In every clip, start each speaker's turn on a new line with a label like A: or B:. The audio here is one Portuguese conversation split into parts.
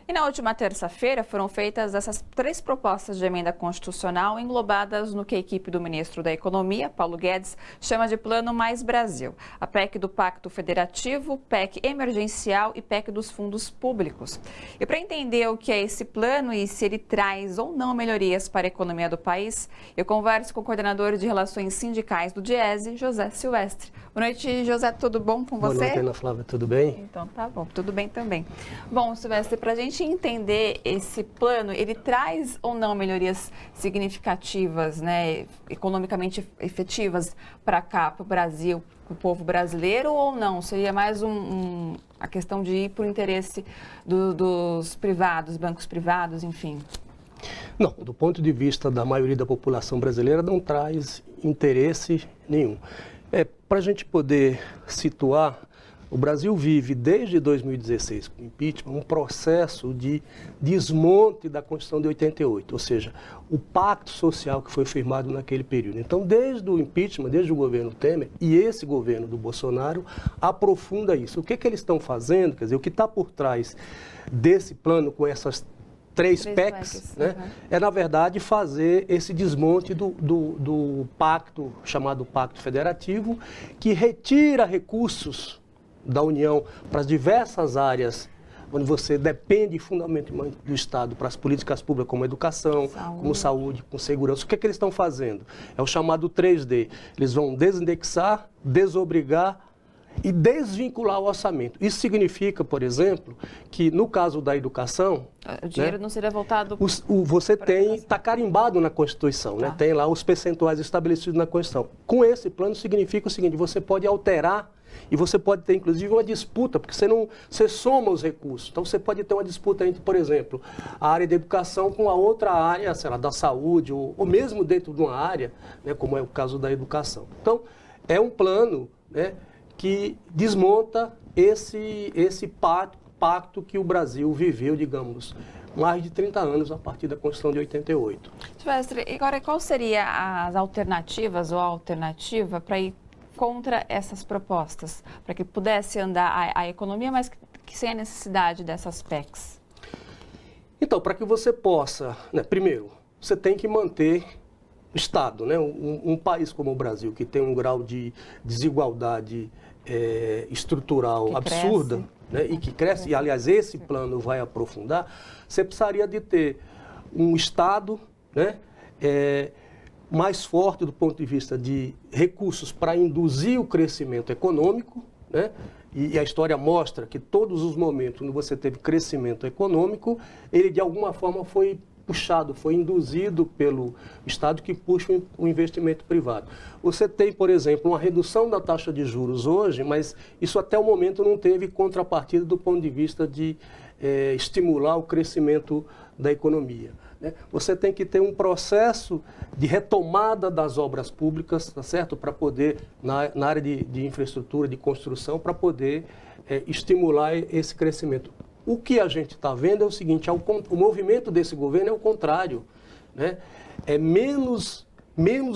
A: E na última terça-feira foram feitas essas 3 propostas de emenda constitucional englobadas no que a equipe do ministro da Economia, Paulo Guedes, chama de Plano Mais Brasil. A PEC do Pacto Federativo, PEC emergencial e PEC dos fundos públicos. E para entender o que é esse plano e se ele traz ou não melhorias para a economia do país, eu converso com o coordenador de Relações Sindicais do Diese, José Silvestre. Boa noite, José, tudo bom com você?
B: Boa noite, Ana Flávia, tudo bem?
A: Então tá bom, tudo bem também. Bom, Silvestre, para a gente entender esse plano, ele traz ou não melhorias significativas, né, economicamente efetivas para cá, para o Brasil, para o povo brasileiro, ou não? Seria mais a questão de ir por interesse dos privados, bancos privados, enfim?
B: Não, do ponto de vista da maioria da população brasileira, não traz interesse nenhum. Para a gente poder situar, o Brasil vive desde 2016, com o impeachment, um processo de desmonte da Constituição de 88, ou seja, o pacto social que foi firmado naquele período. Então, desde o impeachment, desde o governo Temer e esse governo do Bolsonaro, aprofunda isso. O que eles estão fazendo, quer dizer, o que está por trás desse plano com essas 3 PECs, né, é, na verdade, fazer esse desmonte do pacto, chamado Pacto Federativo, que retira recursos da União para as diversas áreas onde você depende fundamentalmente do Estado para as políticas públicas como educação, como saúde, com segurança. O que eles estão fazendo? É o chamado 3D. Eles vão desindexar, desobrigar e desvincular o orçamento. Isso significa, por exemplo, que no caso da educação...
A: O dinheiro, né, não seria voltado...
B: Você está carimbado na Constituição, né? Tem lá os percentuais estabelecidos na Constituição. Com esse plano significa o seguinte, você pode alterar e você pode ter, inclusive, uma disputa, porque você soma os recursos. Então, você pode ter uma disputa entre, por exemplo, a área da educação com a outra área, sei lá, da saúde, ou mesmo dentro de uma área, né, como é o caso da educação. Então, é um plano, né, que desmonta esse pacto que o Brasil viveu, digamos, mais de 30 anos a partir da Constituição de 88.
A: Silvestre, agora qual seria as alternativas ou a alternativa para ir contra essas propostas, para que pudesse andar a economia, mas que sem a necessidade dessas PECs?
B: Então, para que você possa, né, primeiro, você tem que manter o Estado, né? Um país como o Brasil, que tem um grau de desigualdade estrutural absurda, né, e que cresce, e aliás esse plano vai aprofundar, você precisaria de ter um Estado, né, mais forte do ponto de vista de recursos para induzir o crescimento econômico, né? E a história mostra que todos os momentos onde você teve crescimento econômico, ele de alguma forma foi puxado, foi induzido pelo Estado que puxa o investimento privado. Você tem, por exemplo, uma redução da taxa de juros hoje, mas isso até o momento não teve contrapartida do ponto de vista de estimular o crescimento da economia, né? Você tem que ter um processo de retomada das obras públicas, tá certo? Para poder, na área de infraestrutura, de construção, para poder estimular esse crescimento. O que a gente está vendo é o seguinte, o movimento desse governo é o contrário, né? É menos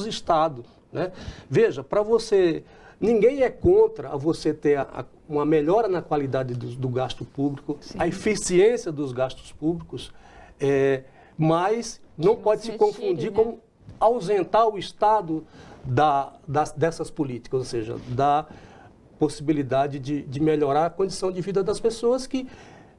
B: Estado, né? Veja, para você... Ninguém é contra você ter uma melhora na qualidade do gasto público, sim, a eficiência dos gastos públicos, mas não pode se confundir, né, com ausentar o Estado dessas políticas, ou seja, da possibilidade de melhorar a condição de vida das pessoas que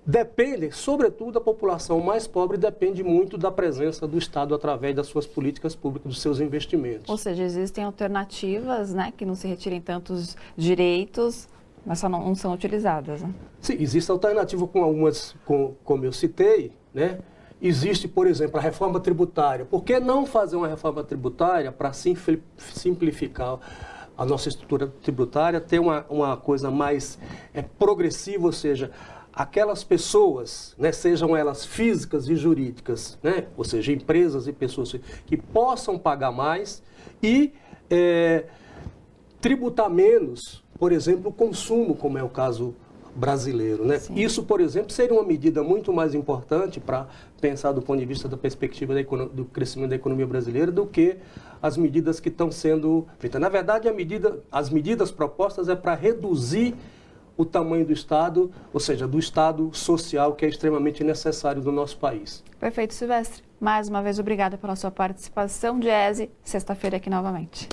B: dependem, sobretudo a população mais pobre, depende muito da presença do Estado através das suas políticas públicas, dos seus investimentos.
A: Ou seja, existem alternativas, né, que não se retirem tantos direitos, mas só não são utilizadas, né? Sim,
B: existe alternativa com algumas, como eu citei, né? Existe, por exemplo, a reforma tributária. Por que não fazer uma reforma tributária para simplificar a nossa estrutura tributária, ter uma coisa mais progressiva, ou seja, aquelas pessoas, né, sejam elas físicas e jurídicas, né, ou seja, empresas e pessoas que possam pagar mais e tributar menos, por exemplo, o consumo, como é o caso brasileiro, né? Isso, por exemplo, seria uma medida muito mais importante para pensar do ponto de vista da perspectiva do crescimento da economia brasileira do que as medidas que estão sendo feitas. Na verdade, as medidas propostas é para reduzir o tamanho do Estado, ou seja, do Estado social que é extremamente necessário do nosso país.
A: Perfeito, Silvestre. Mais uma vez, obrigada pela sua participação. Diese, sexta-feira aqui novamente.